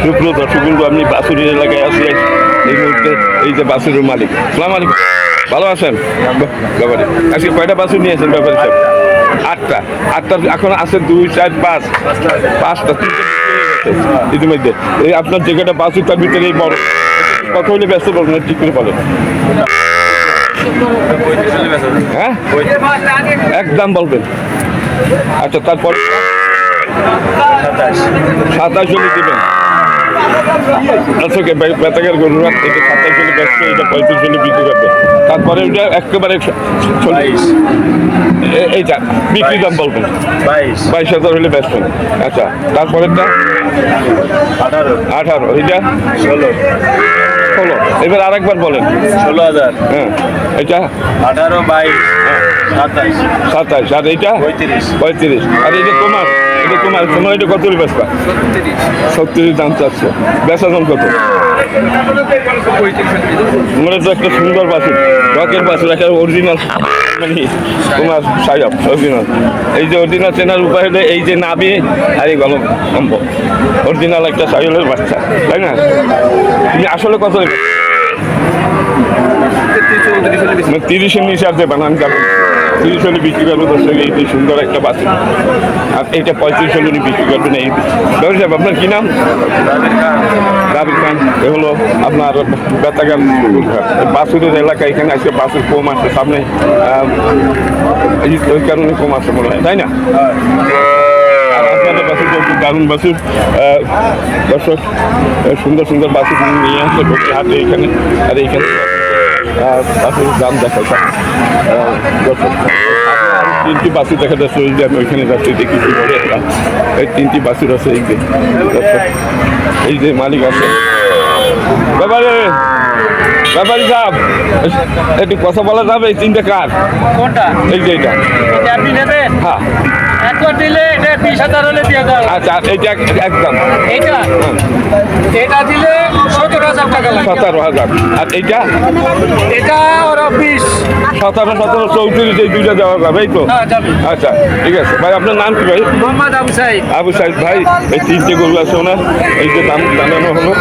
সুপ্রিয় দর্শক বন্ধু, আমি বাছুরের এলাকায় আছি এই মুহূর্তে। এই যে বাছুরের মালিক, সালাম আলাইকুম, ভালো আছেন ব্যাপারে? আজকে কয়টা বাছুর নিয়েছেন ব্যাপারে সাহেব? আটটা। এখন আছে 2, 4, 5, 5টা, 3টে ইতিমধ্যে। এই আপনার যে কটা বাছুর তার ভিতরে এই বড় কত হলে ব্যস্ত বলবেন ঠিক করে বলেন? হ্যাঁ, একদম বলবেন। আচ্ছা, তারপরে 27 হলে দেবেন। আচ্ছা, বেতাকের গরু রাখতে 27 হলে ব্যস্ত, এটা 35 হলে বিক্রি করবে। তারপরে ওটা একেবারে 40, এইটা বিক্রি দাম বলবেন 22,000 হলে ব্যস্ত। আচ্ছা, তারপরেরটা 18, এইটা 16। এবার আরেকবার বলেন। 16,000। হ্যাঁ, এটা 18, 22, 27। আর এইটা 35। আর এইটা তোমার, তোমার এটা কত হলে বেচবা? 36 দাম চাচ্ছে। বেচা দাম কত? মনে তো একটা সুন্দর বাছুর, রকের বাছুর, একটা অরিজিনাল, মানে তোমার সাহেব অরিজিনাল। এই যে অরিজিনাল চেনার উপায় হলে এই যে নাবি আর এই গলম সম্ভব অরিজিনাল একটা সাইলের বাচ্চা, তাই না? তুমি আসলে কত 30-এর নিচে আর দেবেন? আমি যাবো 30 হলে বিক্রি করবো। দর্শক, এই সুন্দর একটা বাছুর। আর এইটা 35 হলে বিক্রি করবেন। এই ধরে সাহেব, আপনার কি নাম? রাবির খান। এ হলো আপনার বেতাগান বাছুরের এলাকা। এখানে আজকে বাছুর কম আসছে, সামনে ওই কারণে কম আসছে মনে হয়, তাই না? দারুণ বাছুর। দর্শক, সুন্দর সুন্দর বাছুর নিয়ে আসছে হাটে এইখানে। আর এইখানে বাছুরের দাম দেখায়। দর্শক, 3টি বাছুর দেখা যাচ্ছে। ওই যে আমি ওইখানে যাচ্ছি, দেখি কি বলে একটা। এই 3টি বাছুর আছে। এই যে দর্শক, এই যে মালিক আছে। ব্যাপারে সাহেব, একটু কথা বলা যাবে? এই 3টে কার? কোনটা? এই যে এটা আপনি নেবেন? হ্যাঁ। একবার দিলে এটা 20,000 হলে দিয়ে দাও। আচ্ছা, এইটা একদম। এটা দিলে 17,000 টাকা লাগবে। 17,000। আর এইটা এটা ওরা 20। 17, 34 এই দুইটা দেওয়া যাবে, এই তো? আচ্ছা, ঠিক আছে ভাই। আপনার নাম কি ভাই? মোহাম্মদ আবু সাইদ। আবু সাইদ ভাই। এই 3টে গরু আছে ওনার। এই যে দাম জানানো হলো।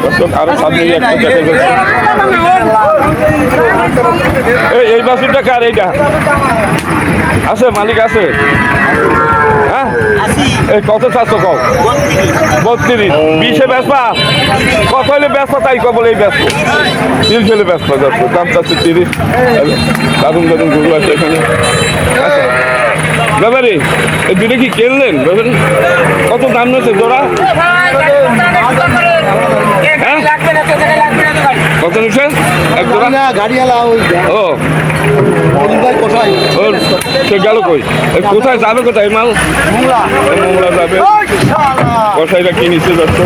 দর্শক, আরো সামনে একটা দেখা যাচ্ছে। এই বাছুরটা কার? এইটা আছে, মালিক আছে? হ্যাঁ, এই কত চাচ্ছ? কও 32। 20-এ বেচবা? কত হলে বেচবা তাই কবল? এই ব্যস্ত 30 হলে বেচবা। যাচ্ছে দাম চাচ্ছে 30। দারুণ দারুণ গরু আছে এখানে। আচ্ছা ব্যাপারে, এই দুটো কি কিনলেন ব্যাপারে? কত দাম নিয়েছে জোড়া? হ্যাঁ, কত নিচ্ছে এক জোড়া? ও সে গেল কই? কোথায় যাবে? কোথায় মাল? মোংলা যাবে। কষাইটা কি নিচ্ছে? যাচ্ছে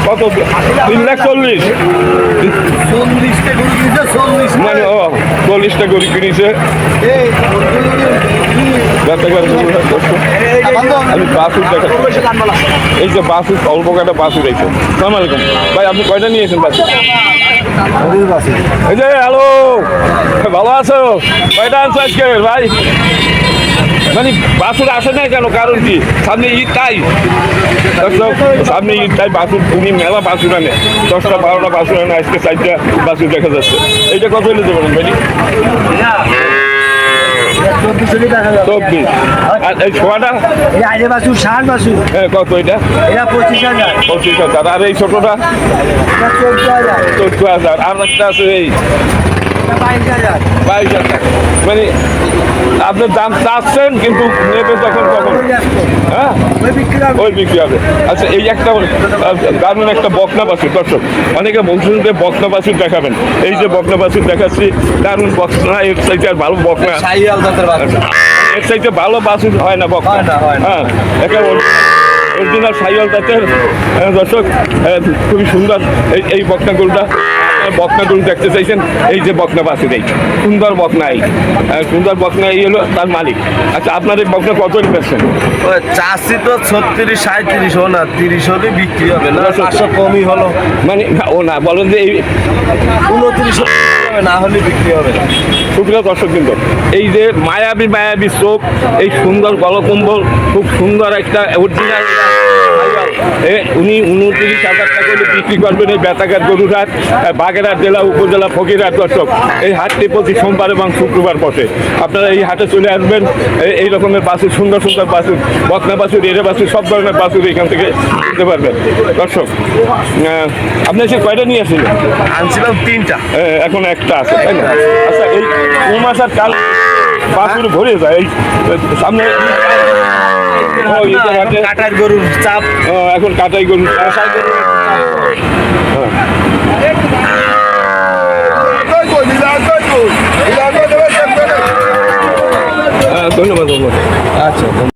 কত? 3,40,000 মানে? ও 40টা গরু কিনেছে। আমি বাছুর দেখা, এই যে বাছুর, অল্প কয়টা বাছুর এইছে। সালাম আলাইকুম ভাই, আপনি কয়টা নিয়েছেন বাছুর? এই যে হ্যালো, ভালো আছো? কয়টা আনছো আজকে ভাই? মানে বাছুর আসে না কেন? কারণ কি? সামনে ঈদ, তাই সামনে ঈদ, তাই বাছুর উনি মেলা বাছুর আনে। 10টা 12টা বাছুর আনে। আজকে 4টা বাছুর দেখা যাচ্ছে। এইটা কত হলে দেবেন ভাই? 24। আর এই ছোয়াটা? হ্যাঁ, কত এটা? 25,000। আর এই ছোটটা? 14,000। আর একটা আছে এই 22,000। মানে আপনার দাম চাচ্ছেন, কিন্তু নেবে যখন তখন। হ্যাঁ, ওই বিক্রি হবে। আচ্ছা, এই একটা দারুণ একটা বকনা বাছুর। দর্শক, অনেকে বলছেন যে বকনা বাছুর দেখাবেন। এই যে বকনা বাছুর দেখাচ্ছি, দারুণ বকনা। এর চাইতে আর ভালো বকনা, এর চাইতে ভালো বাছুর হয় না বকনা। হ্যাঁ, একেবারে অরিজিনাল সাইয়াল জাতের। দর্শক, খুবই সুন্দর এই বকনা গরুটা। বকনা গরু দেখতে চাইছেন? এই যে বকনা বাছুর, এই সুন্দর বকনা, এই সুন্দর বকনা, এই হলো তার মালিক। আচ্ছা, আপনার এই বকনা কত পেয়েছেন? চাষি তো 36, 37 হো না, 30 হলে বিক্রি হবে না, 500 কমই হলো। মানে ও না, বলেন যে এই 29 হবে, না হলে বিক্রি হবে না। সুপ্রিয় দর্শক কিন্তু এই যে মায়াবী মায়াবী চোখ, এই সুন্দর গলকম্বল, খুব সুন্দর একটা অরিজিনাল, উনি 29,000 টাকা করে বিক্রি করবেন এই বেতাঘাট গরুরহাট, বাগেরহাট জেলা উপজেলা ফকিরহাট। দর্শক এই হাটটি প্রতি সোমবার এবং শুক্রবার বসে। আপনারা এই হাটে চলে আসবেন, এই রকমের বাছুর, সুন্দর সুন্দর বাছুর, বকনা বাছুর, এরে বাছুর, সব ধরনের বাছুর এখান থেকে কিনতে পারবেন। দর্শক আপনি এসে কয়টা নিয়ে আসছিলেন? আনছিলাম 3টা, এখন একটা আছে, তাই না? আচ্ছা, এই মাস আর কাল বাছুর ভরে যায় এই সামনে। কাটার গরুর চাপ, এখন কাটাই গরু, ধন্যবাদ। আচ্ছা।